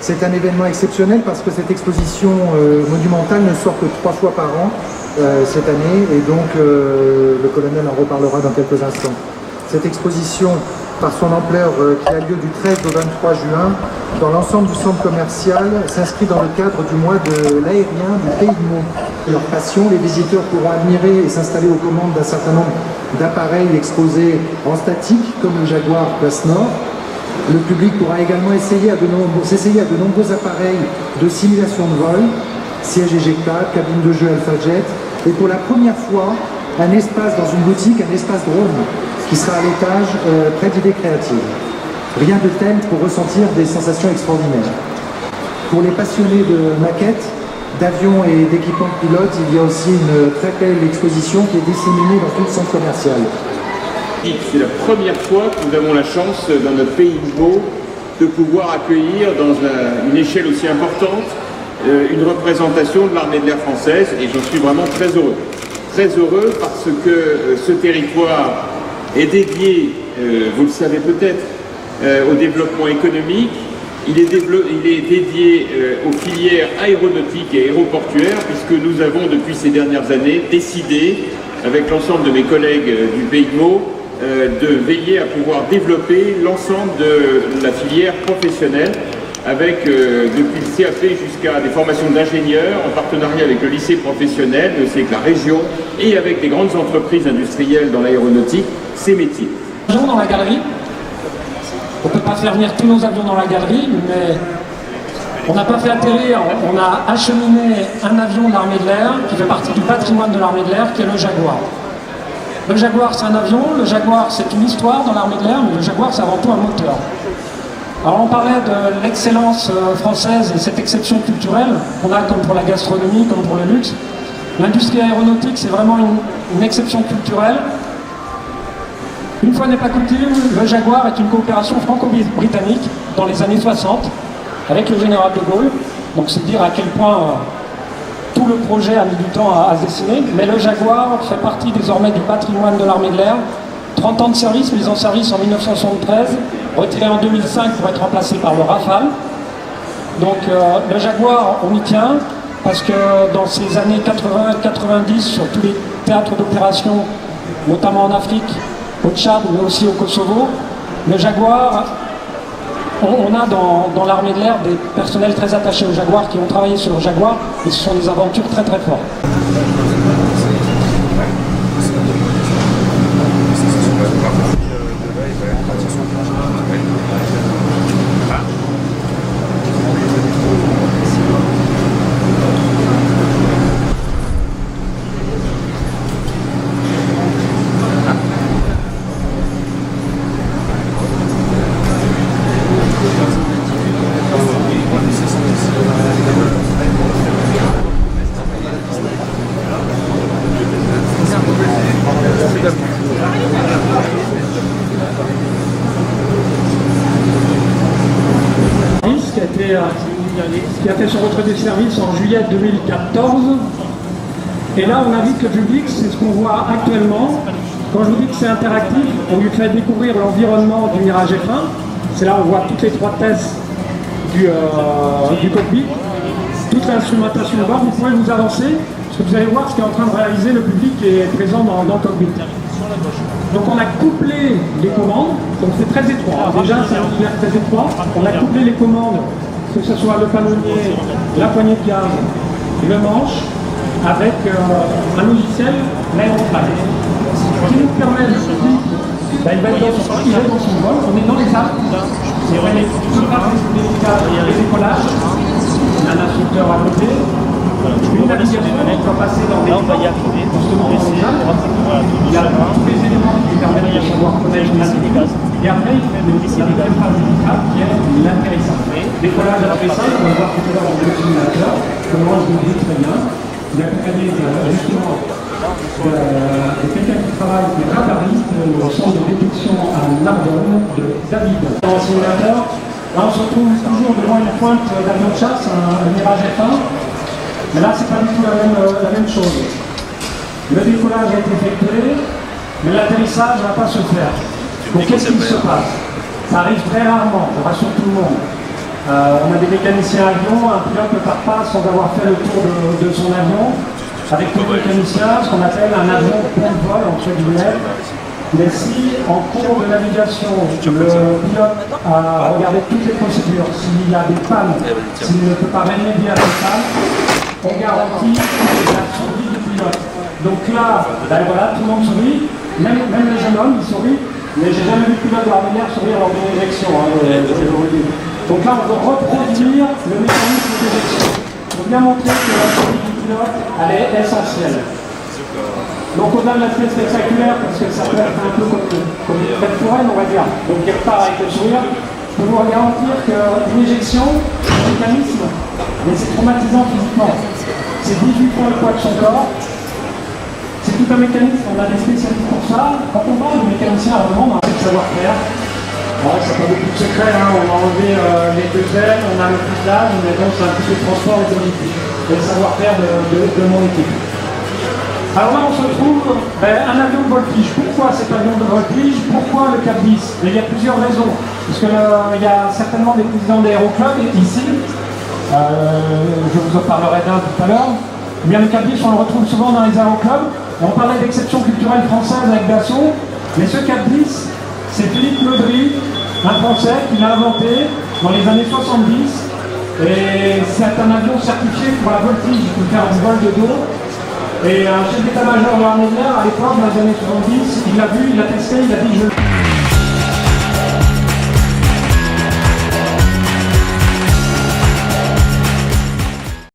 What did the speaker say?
C'est un événement exceptionnel parce que cette exposition monumentale ne sort que 3 fois par an cette année et donc le colonel en reparlera dans quelques instants. Cette exposition, par son ampleur qui a lieu du 13 au 23 juin, dans l'ensemble du centre commercial, s'inscrit dans le cadre du mois de l'aérien du Pays de Meaux. Leur passion, les visiteurs pourront admirer et s'installer aux commandes d'un certain nombre d'appareils exposés en statique, comme le Jaguar Place Nord. Le public pourra également s'essayer à de nombreux appareils de simulation de vol, sièges éjectables, cabine de jeu AlphaJet, et pour la première fois, un espace dans une boutique, un espace drone, qui sera à l'étage près d'idées créatives. Rien de tel pour ressentir des sensations extraordinaires. Pour les passionnés de maquettes, d'avions et d'équipements de pilotes, il y a aussi une très belle exposition qui est disséminée dans tout le centre commercial. C'est la première fois que nous avons la chance dans notre pays beau de pouvoir accueillir dans une échelle aussi importante une représentation de l'armée de l'air française et j'en suis vraiment très heureux. Très heureux parce que ce territoire est dédié, vous le savez peut-être, au développement économique. Il est dédié aux filières aéronautiques et aéroportuaires puisque nous avons depuis ces dernières années décidé, avec l'ensemble de mes collègues du Pays de Meaux, de veiller à pouvoir développer l'ensemble de la filière professionnelle avec depuis le CAP jusqu'à des formations d'ingénieurs en partenariat avec le lycée professionnel, mais aussi avec la région et avec des grandes entreprises industrielles dans l'aéronautique, ces métiers. Dans la galerie, on ne peut pas faire venir tous nos avions dans la galerie, mais on n'a pas fait atterrir, on a acheminé un avion de l'armée de l'air qui fait partie du patrimoine de l'armée de l'air, qui est le Jaguar. Le Jaguar, c'est un avion, le Jaguar, c'est une histoire dans l'armée de l'air, mais le Jaguar, c'est avant tout un moteur. Alors on parlait de l'excellence française et cette exception culturelle qu'on a comme pour la gastronomie, comme pour le luxe. L'industrie aéronautique, c'est vraiment une exception culturelle. Une fois n'est pas coutume, le Jaguar est une coopération franco-britannique dans les années 60 avec le général de Gaulle. Donc c'est dire à quel point tout le projet a mis du temps à se dessiner. Mais le Jaguar fait partie désormais du patrimoine de l'armée de l'air. 30 ans de service, mise en service en 1973, retiré en 2005 pour être remplacé par le Rafale. Donc le Jaguar, on y tient, parce que dans ces années 80-90, sur tous les théâtres d'opération, notamment en Afrique, au Tchad, mais aussi au Kosovo, le Jaguar, on a dans l'armée de l'air des personnels très attachés au Jaguar qui ont travaillé sur le Jaguar, et ce sont des aventures très très fortes. Qui a fait son retrait des services en juillet 2014. Et là, on invite le public, c'est ce qu'on voit actuellement. Quand je vous dis que c'est interactif, on lui fait découvrir l'environnement du Mirage F1. C'est là où on voit toutes les 3 tests du cockpit, toute l'instrumentation de bord. Vous pouvez vous avancer, parce que vous allez voir ce qu'est en train de réaliser le public qui est présent dans le cockpit. Donc on a couplé les commandes, donc c'est très étroit. Déjà, c'est un univers très étroit. On a couplé les commandes, que ce soit le palonnier, la poignée de gaz, le manche, avec un logiciel l'aéroplane. Qui nous permet de se dire, il va être dans son vol, on est dans les Alpes, c'est vrai, les délicats, il y a les décollages, il y a un instructeur à côté, une navigation, on va passer dans des justement dans les Alpes, il y a tous les éléments qui permettent de savoir connaître la navigation. Et après, il fait la deuxième phase délicate qui est l'atterrissage. Décollage atterrissage, on va voir tout à l'heure dans le simulateur, comment je vous dis très bien. Il y a accompagné justement quelqu'un qui travaille, qui est radariste au centre de détection à Narbonne, de David. Dans le simulateur, là on se retrouve toujours devant une pointe d'avion de chasse, un Mirage F1. Mais là, c'est pas du tout la même chose. Le décollage a été effectué, mais l'atterrissage ne va pas se faire. Donc qu'est-ce qui se passe? Ça arrive très rarement, je rassure tout le monde. On a des mécaniciens avions, un pilote ne part pas sans avoir fait le tour de son avion. Avec tous les mécaniciens, ce qu'on appelle un avion plein de vol, entre guillemets. Mais si, en cours de navigation, le pilote a regardé toutes les procédures, s'il y a des pannes, s'il ne peut pas remédier à ces pannes, on garantit la survie du pilote. Donc là, ben voilà, tout le monde sourit, même les jeunes hommes, ils sourient, mais j'ai jamais vu de pilote de l'armée de l'air sourire lors d'une éjection, je vous le dis. Donc là, on veut reproduire le mécanisme d'éjection. Pour bien montrer que la survie du pilote, elle est essentielle. Donc au-delà de l'aspect spectaculaire, parce que ça peut être un peu comme une fête foraine, on va dire, donc quelque part avec le sourire, je peux vous garantir qu'une éjection, c'est un mécanisme, mais c'est traumatisant physiquement. C'est 18 fois le poids de son corps, c'est tout un mécanisme, on a des spécialistes pour ça. Quand on parle de mécanicien à demande, on a le savoir-faire. Ouais, ça n'a pas beaucoup de secret, hein. On a enlevé les deux ailes, on a le fuselage, mais donc c'est un petit peu de transport et politique. Et le savoir-faire de mon équipe. Alors là, on se retrouve un avion de voltige. Pourquoi cet avion de voltige? Pourquoi le Cap 10? Il y a plusieurs raisons. Parce qu'il y a certainement des présidents d'aéroclubs ici. Je vous en parlerai d'un tout à l'heure. Eh bien, le Cap 10, on le retrouve souvent dans les aéroclubs. On parlait d'exception culturelle française avec Dassault. Mais ce Cap 10, c'est Philippe Meudry, un Français qui l'a inventé dans les années 70. Et c'est un avion certifié pour la voltige, pour faire du vol de dos. Et un chef d'état-major de l'armée de l'air, à l'époque, dans les années 70, il l'a vu, il l'a testé, il a dit je